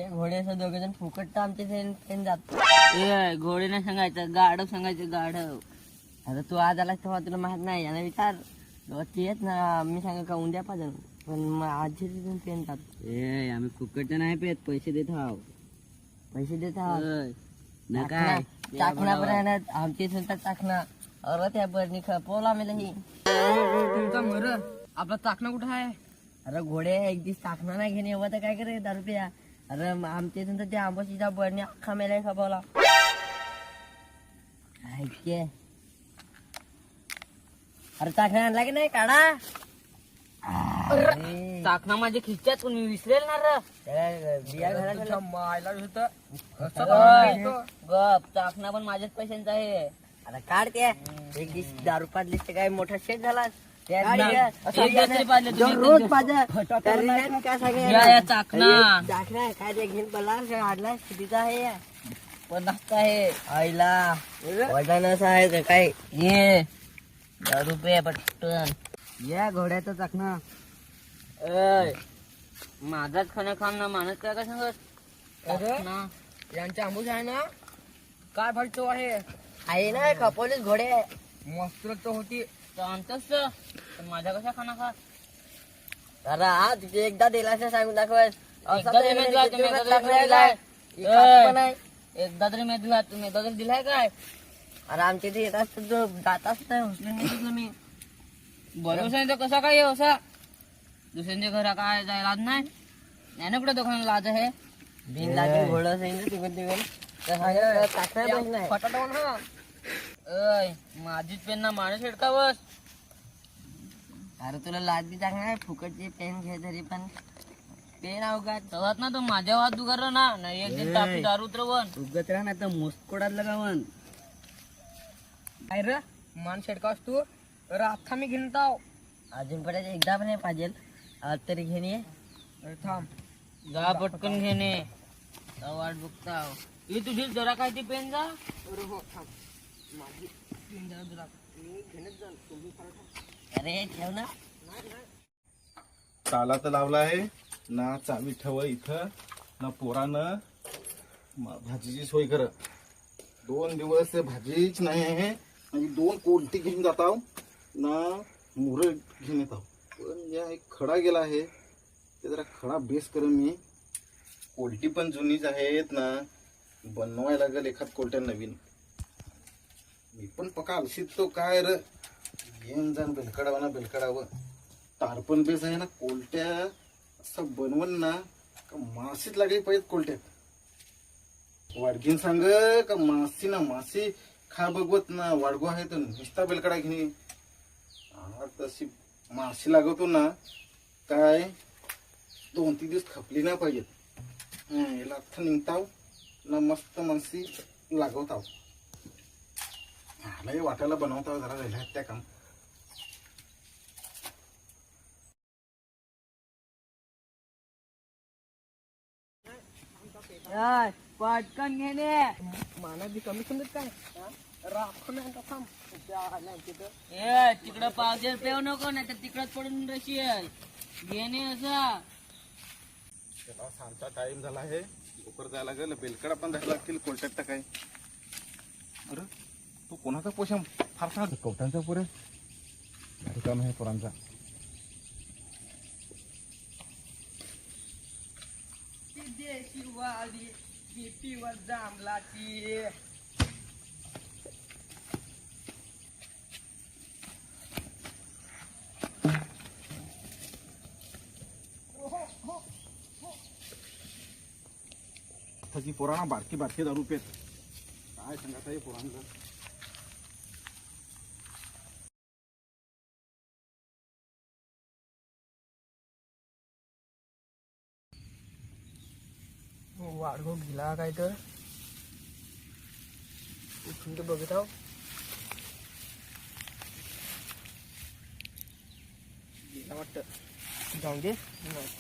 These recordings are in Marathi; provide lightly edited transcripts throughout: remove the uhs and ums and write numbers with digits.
घोडे असं दोघे जण फुकट तर आमचे ट्रेन जात. ए घोडे नाही सांगायचं, गाढव सांगायचं, गाढव. आता तू आज आलास तेव्हा तुला माहित नाही याला विचार. ती येत ना मी सांगा का उद्या पाहिजे पण मग आजची तिथून ट्रेन जात. ए आम्ही फुकट नाही पेत, पैसे देत हाव. पैसे देत आहात होय. ना काय चाकणा पण आहे ना आमच्या इथून तर चाकणा. अरे त्या बरणी खपवला आम्ही ही. तुमचा मर आपला चाकणा कुठं आहे? अरे घोडे एक दिवस चाकणा नाही घेणे एवढं तर काय करे 10 रुपया. अरे आमच्या इथून तर त्या आंबोशीच्या बरणी अख्खा मेला खपवला. ऐके अरे चाकणा आणला की नाही काढा. चाकणा माझ्या खिच्यात तुम्ही विसरेल ना रे. बिया घरात तुझ्या मायला होतं गप चाकणा पण माझ्याच पैशांचा आहे. आता काढते एक दिवस 10 रुपयात लिस्ट काय मोठा शेत झाला. रोज चाकणा काय ते घेऊन पडला हाडला कितीचा आहे 50चा आहे. आईला वजन आहे काय ये 10 रुपये पटकन या घोड्याचा चाकणा. माझाच खाणं खाम ना मानत काय का सांगत. अरे यांच्या आंबूस आहे ना काय फालतो आहे ना खपोलीस घोडे. मस्त तर होती. आणतोस पण माझ्या कशा खाना खा. अरे हा तुझे एकदा दिलास सांगून दाखवस. एकदा तरी मी दिला, तुम्ही एकदा तरी दिलाय. तुम्ही एकदा तरी दिलाय काय. अरे आमच्या इथे येतात जो जाताच नाही उचलून नाही तुझं मी. बरोबर तर कसा काय असा दुसऱ्यांच्या घरा काय जायला नाही. नाही ना कुठे दुकान लाज आहे. बिन लागेल घोडं सांगितलं तिकडे तिकडे फटाटा ना अय माझीच पेन ना माणूस हिडकावस. अरे तुला लाज बी चांगला फुकटची पेन घे तरी पण पेन अवघात तवात ना तो माझ्या हात दुगार ना नाही एक दिन तापी दारू उतरवण. उगत राह ना तर मोस्कोडात लगावन. काय रे मान शेडकास तू. अरे अख्खा मी घेऊन ताव. अजून पर्यंत एकदा पण नाही पाहिजे आज तरी घेणे. अरे थांब जा पटकन घेणे वाट बघता. ही तुझी जरा काय ती पेन जा. अरे हो थांब माझी तीन जरा तुला मी घेणच जाण तुम्ही अरे ठेव ना. ताला तर लावला आहे ना चावी ठेव इथं ना पोरानं भाजीची सोय कर. 2 दिवस भाजीच नाही आहे आणि 2 कोलटी घेऊन जाताव ना मुर घेऊन येताव. पण या एक खडा गेला आहे ते जरा खडा बेस कर. मी कोलटी पण जुनीच आहेत ना बनवायला लागेल एखाद कोलट्या नवीन. मी पण पका आलशीत तो काय र येऊन जाण बेलकडावा ना बेलकडावं. तार पण बेस आहे ना कोलट्या असं बनवून ना का मासीच लागली पाहिजेत कोलट्यात. वाडगीन सांग का मासी ना मासी खा बघवत ना वाडगो आहे तर नुसता बेलकडा घेणे. तशी माशी लागवतो ना काय 2-3 दिवस खपली नाही पाहिजेत. याला अर्थ निघताव ना मस्त मासी लागवताव. आलाही वाटायला बनवताव जरा राहिला त्या काम. पटकन घेणे. माना बी कमी समजत काय राखो ना थांब ए तिकडं पावजेर पेव नको नाही तर तिकडच पडून रशी घेणे असा. त्याला सांगता टाइम झाला आहे लवकर जायला लागेल. बेलकडा पण जायला लागतील कोलट्यात टाकाय. अरे तू कोणाचा पोषा फारसा कवटांचा पुरे काम आहे पोरांचा. देशीवाली पिवर जांभलाची. जी पोरांना बारकी बारकी दारू पेत काय सांगत आहे पोरांचं. वाढगो गेला काय तर उठून तर बघत आहो. गेला वाटतं जाऊन दे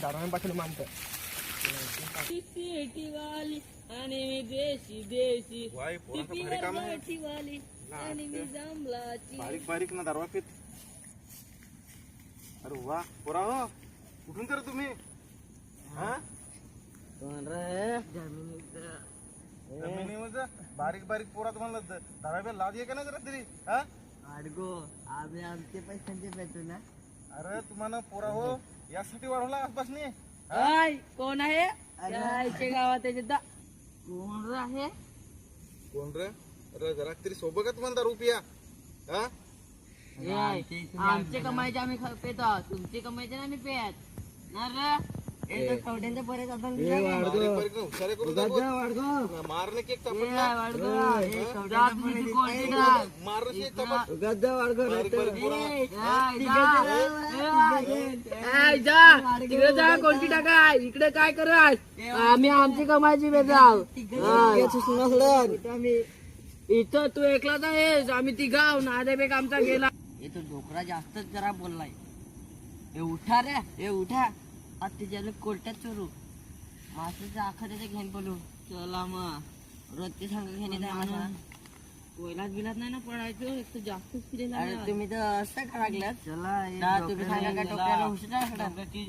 दारू पाठवलं मानतं. वाली आणि मी देशी देशी वाय पोरांचं भारी काम आहे. वाली आणि मी जांभलाची. बारीक बारीक ना दारवा पेत. अरे वा पोरा हो कुठून तर तुम्ही हा कोण रे जमिनीवर बारीक बारीक पोरा तुम्हाला धराव्या लाज आहे का ना जरा तरी हा अडगो आम्ही आमचे पैशांचे भेटू ना. अरे तुम्हाला पोरा हो यासाठी वाढवला आसपासनी हाय कोण आहे आईच्या गावात त्याच्या कोण आहे कोण रे अरे जरा तरी सोबत का तुम्हाला दारू पिया हा आमचे कमाईचे आम्ही पेतो तुमची कमाईचे आम्ही पेत ना रे कवड्यांचे बरेच आपण बारीक बारीक ना हुशारे करून दाखव. मारणे केक चापट ना. मारणे केक चापट. बारीक बारीक पोरा. तिकडे जा कोणती टाका इकडे काय करत आम्ही आमची कमाईची बेजाव इथं तू एकलाच आहेस आम्ही तिघाव नादेबेक आमचा गेला. हे तो डोकरा जास्तच जरा बोललाय. हे उठा रे हे उठा आता त्याच्याला कोर्टात चोरू मासाचा आखा त्याच्या घेऊन बोलू. चला मग रोज ते सांग घेणे नाही माझा कोयलात बिलात नाही ना पडायचं एक तर जास्तच फिरेला अरे तुम्ही तर असं का लागलात. चला तुम्ही सांगा का डोक्याला हुशार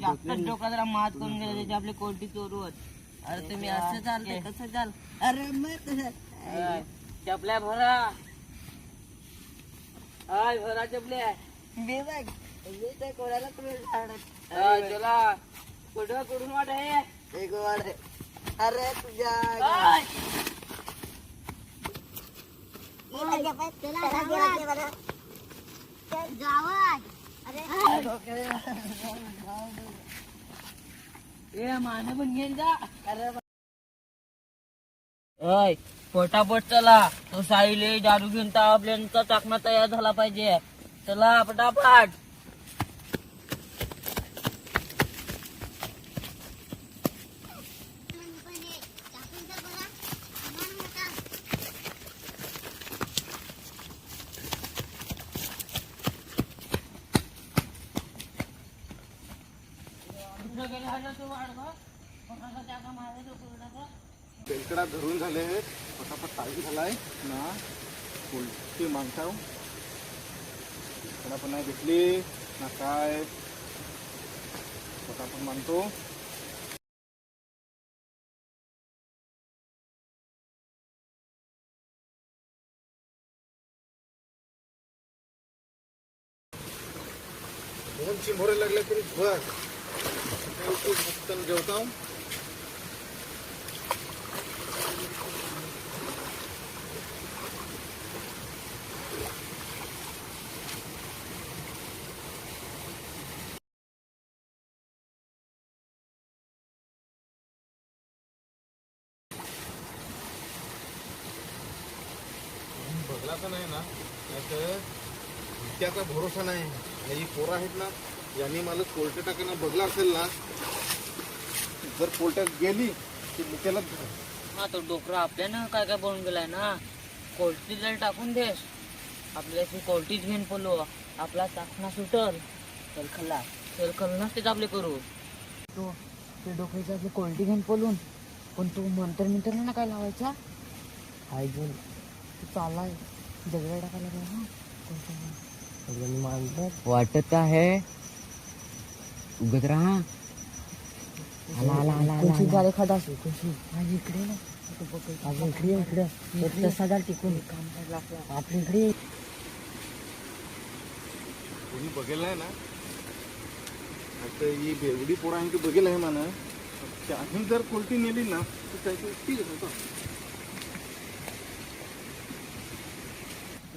जास्तच डोका जरा मात करून गेला त्याची आपली कोणती चोरू होत. अरे तुम्ही असं चालते कसं चाल. अरे मग चपल्या भरा हाय भरा चपल्या मी बघ मी तर कोणाला तुम्ही झाडत चला कुठं कुठून वाट आहे एक वाढ आहे. अरे तुझ्या मान पण घेऊन जा. अय पटापट चला तो साईले दारू घेऊन आपल्याचा चाकणा तयार झाला पाहिजे. चला पटापट बेलकडा धरून झाले पटापट टाळी झालाय ना कोणती माणसाव पण नाही भेटली ना काय पटापट मानतो. दोन चिंभोरे लागले तरी बस जेवता बघलाच नाही ना नाहीतर त्याचा भरोसा नाही. ही पोरं आहेत ना यांनी मला कोलटे टाकायला बघला असेल ना जर कोलट्यात गेली की मुक्याला हा तो डोकरा आपल्यानं काय काय बनून गेलाय ना. कोलटी जर टाकून देस आपल्याशी कोलटीच घेऊन पडलो आपला चाकणा सुटल चल खल्लाच तेच आपले करू. तो ते डोक्याची आपली कोलटी घेऊन पळून पण तू मंतर ना काय लावायचा हाय घेऊन तू चाललाय दगडा टाकायला काय वाटत आहे उगत राहा. आला खडा इकडे इकडे सदा टिकून आपल्या इकडे कोणी बघेल नाही ना आता ही बेवडी पोळा आहे ती बघेल आहे म्हणा त्याही जर कोलटी नेली ना तर त्याची ठीक आहे.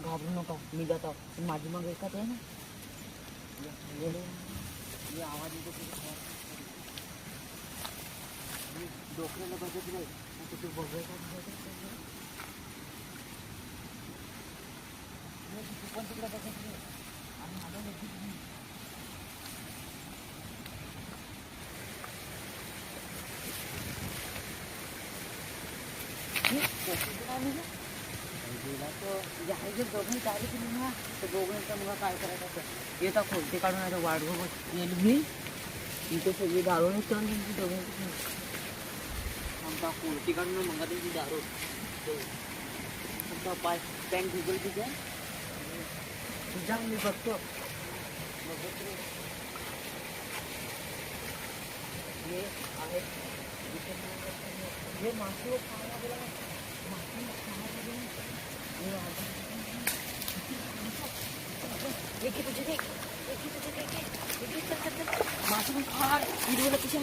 घाबरू नका मी जातो माझी मग एकाच आहे ना आवाज येतो डोक्याला बघत नाही तू बघायचं पण तिकडे बघत नाही आणि माझा दोघांनी काय केली ना तर दोघांचा मग काय करायचं येता खोलते काढून आता वाढवू येईल मी इथे सगळी दारूनच करून त्यांची दोघांची आमचा खोलती काढून मग त्यांची दारू आमचा पाय पॅन्ट भिजल तिथे तुझ्या मी बघतो हे आहे हे मासे खायला गेला मासे खायला गेला मासे पण फार हिरवलं कशा